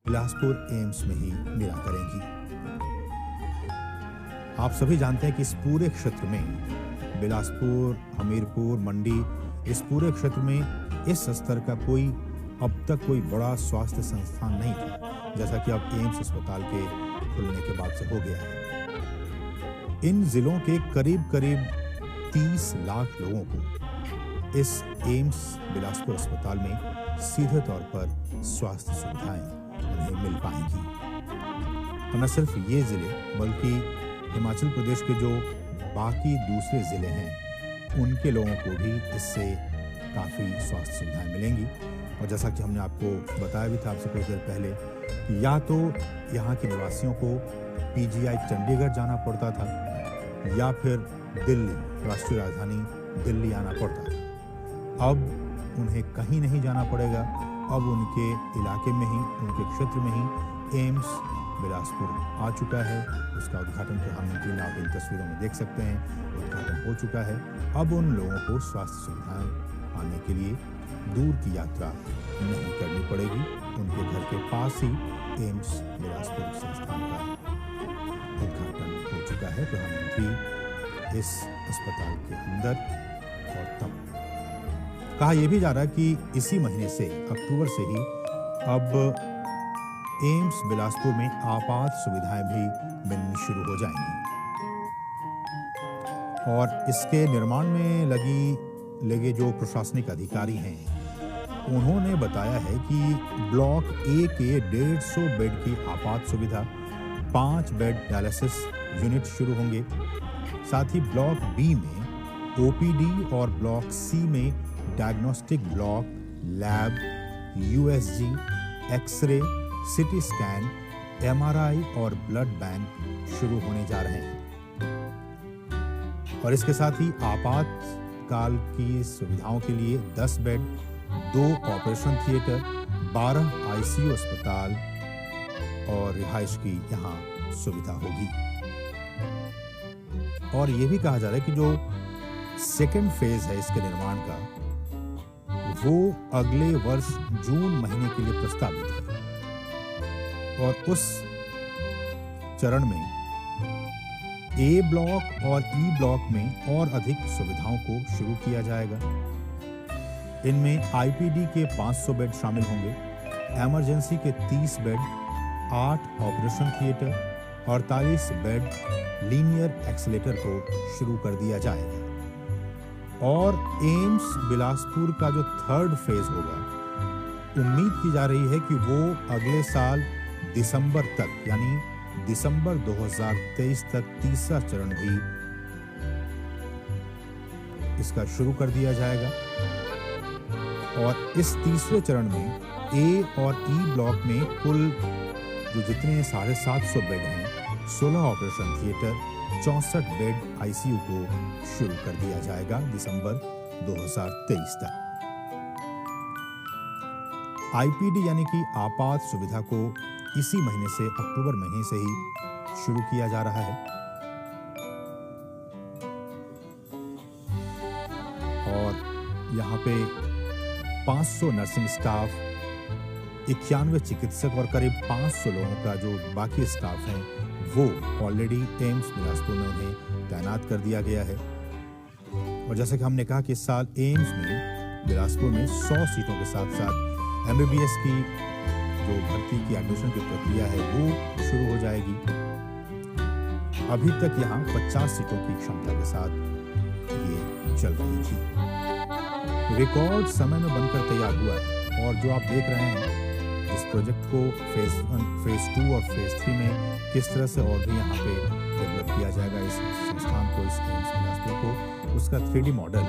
Bilaspur AIIMS में ही मिला करेंगी। आप सभी जानते हैं कि इस पूरे क्षेत्र में बिलासपुर, हमीरपुर, मंडी, इस पूरे क्षेत्र में इस स्तर का कोई अब तक कोई बड़ा स्वास्थ्य संस्थान नहीं था, जैसा कि अब एम्स अस्पताल के खुलने के बाद से हो गया है। इन जिलों के करीब 30 लाख लोगों को इस एम्स बिलासपुर अस्पताल में सीधे तौर पर स्वास्थ्य सुविधाएं उन्हें मिल पाएंगी। और न सिर्फ ये जिले बल्कि हिमाचल प्रदेश के जो बाकी दूसरे जिले हैं उनके लोगों को भी इससे काफ़ी स्वास्थ्य सुविधाएं मिलेंगी। और जैसा कि हमने आपको बताया भी था आपसे कुछ देर पहले कि या तो यहाँ के निवासियों को पीजीआई चंडीगढ़ जाना पड़ता था या फिर दिल्ली, राष्ट्रीय राजधानी दिल्ली आना पड़ता था। अब उन्हें कहीं नहीं जाना पड़ेगा। अब उनके इलाके में ही, उनके क्षेत्र में ही एम्स बिलासपुर आ चुका है। उसका उद्घाटन प्रधानमंत्री ने आप इन तस्वीरों में देख सकते हैं, उद्घाटन हो चुका है। अब उन लोगों को स्वास्थ्य सुविधाएं आने के लिए दूर की यात्रा नहीं करनी पड़ेगी। उनके घर के पास ही एम्स बिलासपुर संस्थान का उद्घाटन हो चुका है। प्रधानमंत्री इस अस्पताल के अंदर और तब कहा यह भी जा रहा है कि इसी महीने से, अक्टूबर से ही अब एम्स बिलासपुर में आपात सुविधाएं भी मिलनी शुरू हो जाएंगी। और इसके निर्माण में लगे जो प्रशासनिक अधिकारी हैं उन्होंने बताया है कि ब्लॉक ए के 150 बेड की आपात सुविधा, 5 बेड डायलिसिस यूनिट शुरू होंगे। साथ ही ब्लॉक बी में ओपीडी और ब्लॉक सी में diagnostic block, lab, USG, x-ray, CT scan, MRI और ब्लड बैंक शुरू होने जा रहे हैं। और इसके साथ ही आपातकाल की सुविधाओं के लिए 10 बेड, 2 ऑपरेशन थिएटर, 12 आईसीयू अस्पताल और रिहाइश की यहाँ सुविधा होगी। और यह भी कहा जा रहा है कि जो सेकेंड फेज है इसके निर्माण का, वो अगले वर्ष जून महीने के लिए प्रस्तावित है। और उस चरण में ए ब्लॉक और ई ब्लॉक में और अधिक सुविधाओं को शुरू किया जाएगा। इनमें आईपीडी के 500 बेड शामिल होंगे, इमरजेंसी के 30 bed, 8 operation theatre, 48 bed linear accelerator को शुरू कर दिया जाएगा। और एम्स बिलासपुर का जो थर्ड फेज होगा, उम्मीद की जा रही है कि वो अगले साल दिसंबर तक, यानी दिसंबर 2023 तक तीसरा चरण भी इसका शुरू कर दिया जाएगा। और इस तीसरे चरण में ए और ई ब्लॉक में कुल जो जितने 750 बेड हैं, 16 ऑपरेशन थिएटर, 64 बेड आईसीयू को शुरू कर दिया जाएगा दिसंबर 2023 तक। आईपीडी यानी कि आपात सुविधा को इसी महीने से, अक्टूबर महीने से ही शुरू किया जा रहा है। और यहाँ पे 500 नर्सिंग स्टाफ, 91 चिकित्सक और करीब 500 लोगों का जो बाकी स्टाफ हैं वो ऑलरेडी एम्स बिलासपुर में उन्हें तैनात कर दिया गया है। और जैसे कि हमने कहा कि इस साल एम्स में बिलासपुर में 100 सीटों के साथ साथ एमबीबीएस की जो भर्ती की एडमिशन की प्रक्रिया है वो शुरू हो जाएगी। अभी तक यहाँ 50 सीटों की क्षमता के साथ ये चल रही थी। रिकॉर्ड समय में बनकर तैयार हुआ है। और जो आप देख रहे हैं इस प्रोजेक्ट को फेज 1, फेज 2 और फेज 3 में किस तरह से और भी यहाँ पे डेवलप किया जाएगा इस संस्थान को, इस एम्स बिलासपुर को, उसका 3D मॉडल